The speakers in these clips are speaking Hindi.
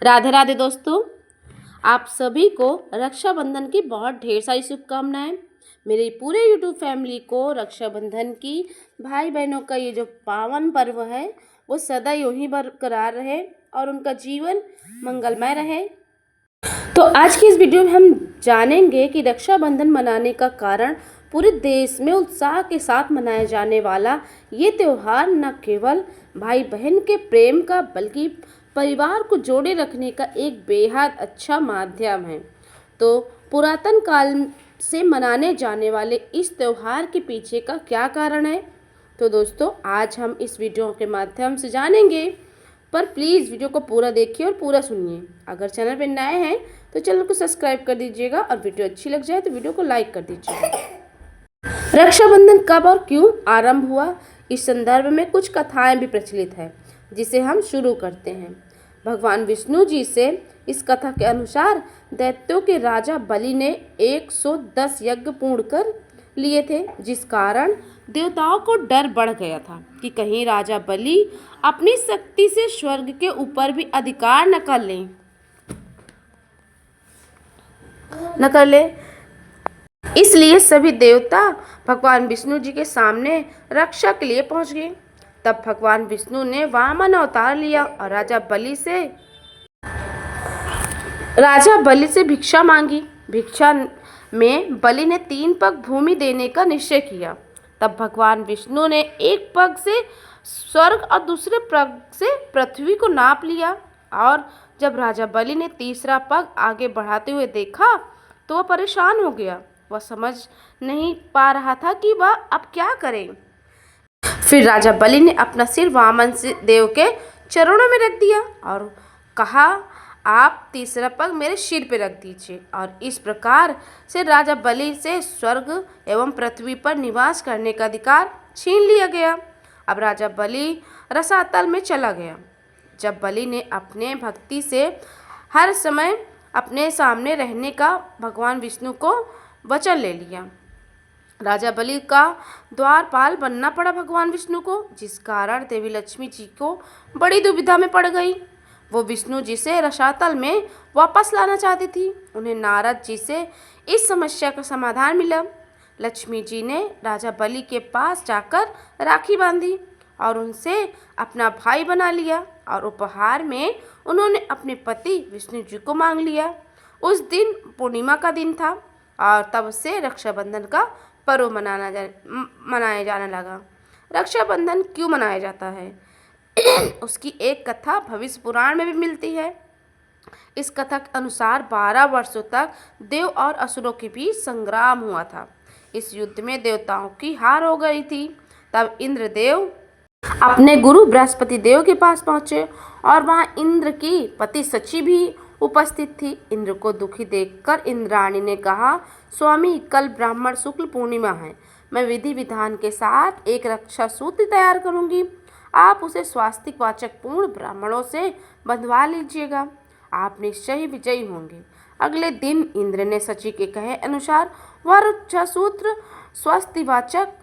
राधे राधे दोस्तों, आप सभी को रक्षाबंधन की बहुत ढेर सारी शुभकामनाएं। मेरी पूरे यूट्यूब फैमिली को रक्षाबंधन की, भाई बहनों का ये जो पावन पर्व है वो सदा यूं ही बरकरार रहे और उनका जीवन मंगलमय रहे। तो आज की इस वीडियो में हम जानेंगे कि रक्षाबंधन मनाने का कारण। पूरे देश में उत्साह के साथ मनाया जाने वाला ये त्यौहार न केवल भाई बहन के प्रेम का बल्कि परिवार को जोड़े रखने का एक बेहद अच्छा माध्यम है। तो पुरातन काल से मनाने जाने वाले इस त्यौहार के पीछे का क्या कारण है, तो दोस्तों आज हम इस वीडियो के माध्यम से जानेंगे। पर प्लीज़ वीडियो को पूरा देखिए और पूरा सुनिए। अगर चैनल पर नए हैं तो चैनल को सब्सक्राइब कर दीजिएगा और वीडियो अच्छी लग जाए तो वीडियो को लाइक कर दीजिएगा। रक्षाबंधन कब और क्यों आरंभ हुआ, इस संदर्भ में कुछ कथाएं भी प्रचलित है जिसे हम शुरू करते हैं। भगवान विष्णु जी से इस कथा के अनुसार दैत्यों के राजा बलि ने 110 यज्ञ पूर्ण कर लिए थे, जिस कारण देवताओं को डर बढ़ गया था कि कहीं राजा बलि अपनी शक्ति से स्वर्ग के ऊपर भी अधिकार न कर ले। इसलिए सभी देवता भगवान विष्णु जी के सामने रक्षा के लिए पहुंच गए। तब भगवान विष्णु ने वामन अवतार लिया और राजा बलि से भिक्षा मांगी। भिक्षा में बलि ने 3 पग भूमि देने का निश्चय किया। तब भगवान विष्णु ने एक पग से स्वर्ग और दूसरे पग से पृथ्वी को नाप लिया, और जब राजा बलि ने तीसरा पग आगे बढ़ाते हुए देखा तो वह परेशान हो गया। वह समझ नहीं पा रहा था कि वह अब क्या करे। फिर राजा बलि ने अपना सिर वामन देव के चरणों में रख दिया और कहा, आप तीसरा पग मेरे सिर पर रख दीजिए। और इस प्रकार से राजा बलि से स्वर्ग एवं पृथ्वी पर निवास करने का अधिकार छीन लिया गया। अब राजा बलि रसातल में चला गया। जब बलि ने अपने भक्ति से हर समय अपने सामने रहने का भगवान विष्णु को वचन ले लिया, राजा बलि का द्वारपाल बनना पड़ा भगवान विष्णु को, जिस कारण देवी लक्ष्मी जी को बड़ी दुविधा में पड़ गई। वो विष्णु जी से रसातल में वापस लाना चाहती थी। उन्हें नारद जी से इस समस्या का समाधान मिला। लक्ष्मी जी ने राजा बलि के पास जाकर राखी बांधी और उनसे अपना भाई बना लिया, और उपहार में उन्होंने अपने पति विष्णु जी को मांग लिया। उस दिन पूर्णिमा का दिन था और तब से रक्षाबंधन का पर्व मनाया जाने लगा। रक्षाबंधन क्यों मनाया जाता है, उसकी एक कथा भविष्य पुराण में भी मिलती है। इस कथा के अनुसार 12 वर्षों तक देव और असुरों के बीच संग्राम हुआ था। इस युद्ध में देवताओं की हार हो गई थी। तब इंद्रदेव अपने गुरु बृहस्पति देव के पास पहुंचे और वहां इंद्र की पति शची भी उपस्थित थी। इंद्र को दुखी देखकर इंद्राणी ने कहा, स्वामी, कल ब्राह्मण शुक्ल पूर्णिमा है। मैं विधि विधान के साथ एक रक्षा सूत्र तैयार करूंगी। आप उसे स्वास्तिक वाचक पूर्ण ब्राह्मणों से बंधवा लीजिएगा। आप निश्चय ही विजयी होंगे। अगले दिन इंद्र ने शची के कहे अनुसार वह रक्षा सूत्र स्वास्तिवाचक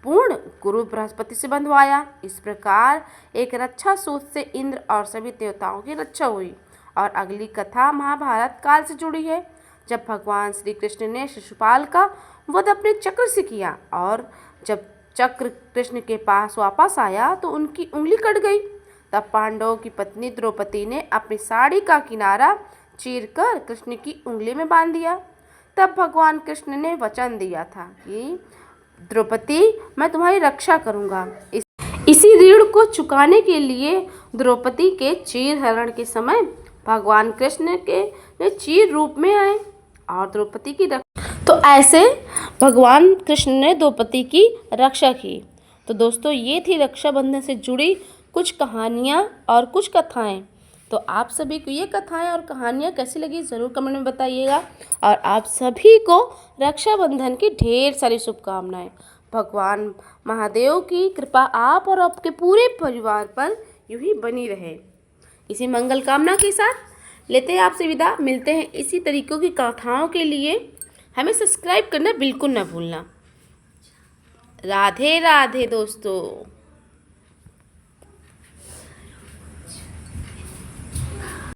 पूर्ण गुरु बृहस्पति से बंधवाया। इस प्रकार एक रक्षा सूत्र से इंद्र और सभी देवताओं की रक्षा हुई। और अगली कथा महाभारत काल से जुड़ी है, जब भगवान श्री कृष्ण ने शिशुपाल का वध अपने चक्र से किया, और जब चक्र कृष्ण के पास वापस आया तो उनकी उंगली कट गई। तब पांडवों की पत्नी द्रौपदी ने अपनी साड़ी का किनारा चीरकर कृष्ण की उंगली में बांध दिया। तब भगवान कृष्ण ने वचन दिया था कि द्रौपदी, मैं तुम्हारी रक्षा करूंगा। इसी ऋण को चुकाने के लिए द्रौपदी के चीर हरण के समय भगवान कृष्ण के चीर रूप में आए और द्रौपदी की तो ऐसे भगवान कृष्ण ने द्रौपदी की रक्षा की। तो दोस्तों ये थी रक्षाबंधन से जुड़ी कुछ कहानियाँ और कुछ कथाएं। तो आप सभी को ये कथाएं और कहानियाँ कैसी लगी ज़रूर कमेंट में बताइएगा। और आप सभी को रक्षाबंधन की ढेर सारी शुभकामनाएं। भगवान महादेव की कृपा आप और आपके पूरे परिवार पर यूं ही बनी रहे। इसी मंगल कामना के साथ लेते हैं आपसे विदा। मिलते हैं इसी तरीक़ों की कथाओं के लिए। हमें सब्सक्राइब करना बिल्कुल ना भूलना। राधे राधे दोस्तों।